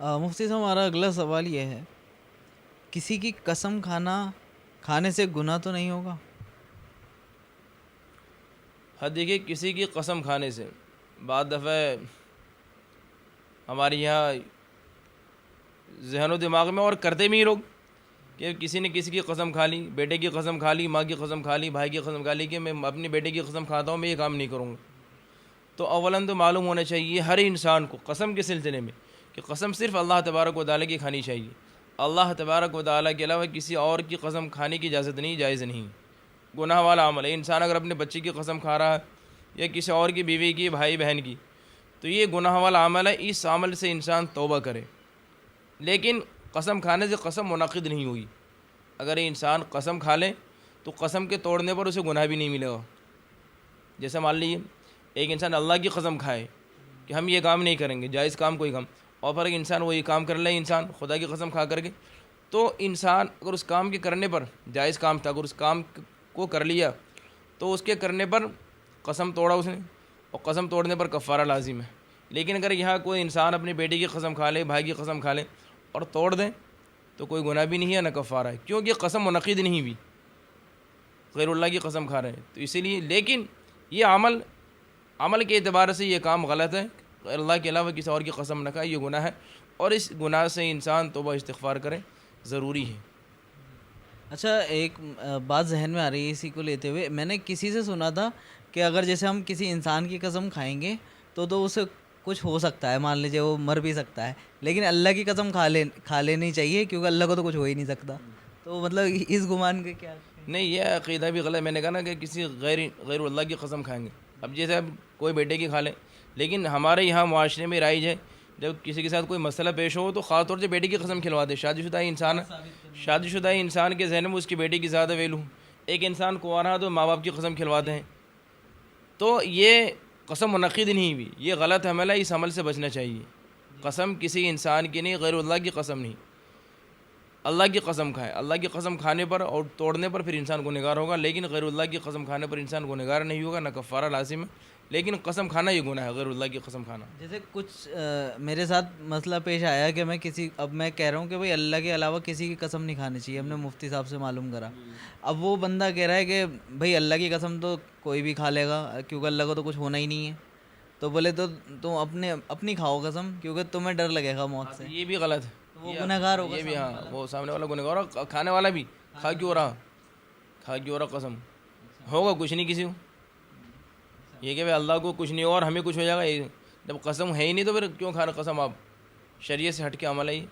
مفتی صاحب ہمارا اگلا سوال یہ ہے، کسی کی قسم کھانے سے گناہ تو نہیں ہوگا؟ ہاں دیکھیے، کسی کی قسم کھانے سے بعض دفعہ ہمارے یہاں ذہن و دماغ میں اور کرتے بھی لوگ کہ کسی نے کسی کی قسم کھا لی، بیٹے کی قسم کھا لی، ماں کی قسم کھا لی، بھائی کی قسم کھا لی کہ میں اپنے بیٹے کی قسم کھاتا ہوں، میں یہ کام نہیں کروں گا۔ تو اولاً تو معلوم ہونا چاہیے ہر انسان کو قسم کے سلسلے میں کہ قسم صرف اللہ تبارک و تعالیٰ کی کھانی چاہیے۔ اللہ تبارک و تعالیٰ کے علاوہ کسی اور کی قسم کھانے کی اجازت نہیں، جائز نہیں، گناہ والا عمل ہے۔ انسان اگر اپنے بچے کی قسم کھا رہا ہے یا کسی اور کی بیوی کی، بھائی بہن کی، تو یہ گناہ والا عمل ہے، اس عمل سے انسان توبہ کرے۔ لیکن قسم کھانے سے قسم منعقد نہیں ہوئی۔ اگر انسان قسم کھا لے تو قسم کے توڑنے پر اسے گناہ بھی نہیں ملے گا۔ جیسے مان لیجیے ایک انسان اللہ کی قسم کھائے کہ ہم یہ کام نہیں کریں گے، جائز کام کوئی کام، اور پھر انسان وہی کام کر لے، انسان خدا کی قسم کھا کر کے، تو انسان اگر اس کام کے کرنے پر، جائز کام تھا، اگر اس کام کو کر لیا تو اس کے کرنے پر قسم توڑا اس نے، اور قسم توڑنے پر کفارہ لازم ہے۔ لیکن اگر یہاں کوئی انسان اپنی بیٹی کی قسم کھا لے، بھائی کی قسم کھا لے اور توڑ دیں تو کوئی گناہ بھی نہیں ہے، نہ کفارہ ہے، کیونکہ قسم منعقد نہیں ہوئی، غیر اللہ کی قسم کھا رہے ہیں تو اسی لیے۔ لیکن یہ عمل کے اعتبار سے یہ کام غلط ہے، غیر اللہ کے علاوہ کسی اور کی قسم نہ کھائے، یہ گناہ ہے، اور اس گناہ سے انسان توبہ استغفار کرے، ضروری ہے۔ اچھا، ایک بات ذہن میں آ رہی ہے اسی کو لیتے ہوئے، میں نے کسی سے سنا تھا کہ اگر جیسے ہم کسی انسان کی قسم کھائیں گے تو اسے کچھ ہو سکتا ہے، مان لیجیے وہ مر بھی سکتا ہے، لیکن اللہ کی قسم کھا لینی چاہیے کیونکہ اللہ کو تو کچھ ہو ہی نہیں سکتا۔ تو مطلب اس گمان کے کیا؟ نہیں، یہ عقیدہ بھی غلط ہے۔ میں نے کہا نا کہ کسی غیر اللہ کی قسم کھائیں گے، اب جیسے اب کوئی بیٹے کی کھا لے، لیکن ہمارے یہاں معاشرے میں رائج ہے جب کسی کے ساتھ کوئی مسئلہ پیش ہو تو خاص طور سے بیٹے کی قسم کھلوا دے۔ شادی شدہ انسان کے ذہن میں اس کی بیٹی کی زیادہ ویلو، ایک انسان کنوارا ہے تو ماں باپ کی قسم کھلواتے ہیں، تو یہ قسم منعقد نہیں ہوئی، یہ غلط عمل ہے، اس عمل سے بچنا چاہیے۔ قسم کسی انسان کی نہیں، غیر اللہ کی قسم نہیں، اللہ کی قسم کھائے۔ اللہ کی قسم کھانے پر اور توڑنے پر پھر انسان گنہگار ہوگا، لیکن غیر اللہ کی قسم کھانے پر انسان گنہگار نہیں ہوگا، نہ کفارہ لازم ہے، لیکن قسم کھانا یہ گناہ ہے، غیر اللہ کی قسم کھانا۔ جیسے کچھ میرے ساتھ مسئلہ پیش آیا کہ میں کہہ رہا ہوں کہ بھائی اللہ کے علاوہ کسی کی قسم نہیں کھانی چاہیے، ہم نے مفتی صاحب سے معلوم کرا، اب وہ بندہ کہہ رہا ہے کہ بھائی اللہ کی قسم تو کوئی بھی کھا لے گا کیونکہ اللہ کو تو کچھ ہونا ہی نہیں ہے، تو بولے تو تم اپنی کھاؤ قسم کیونکہ تمہیں ڈر لگے گا موت سے، یہ بھی غلط ہے، وہ گنہگار ہوگا۔ یہ بھی، ہاں، وہ سامنے والا گنہگار اور کھانے والا بھی کھا کیوں رہا قسم ہوگا کچھ نہیں کسی کو، یہ کہ بھائی اللہ کو کچھ نہیں ہو اور ہمیں کچھ ہو جائے گا، جب قسم ہے ہی نہیں تو پھر کیوں کھانا قسم؟ آپ شریعت سے ہٹ کے عمل ہے یہ۔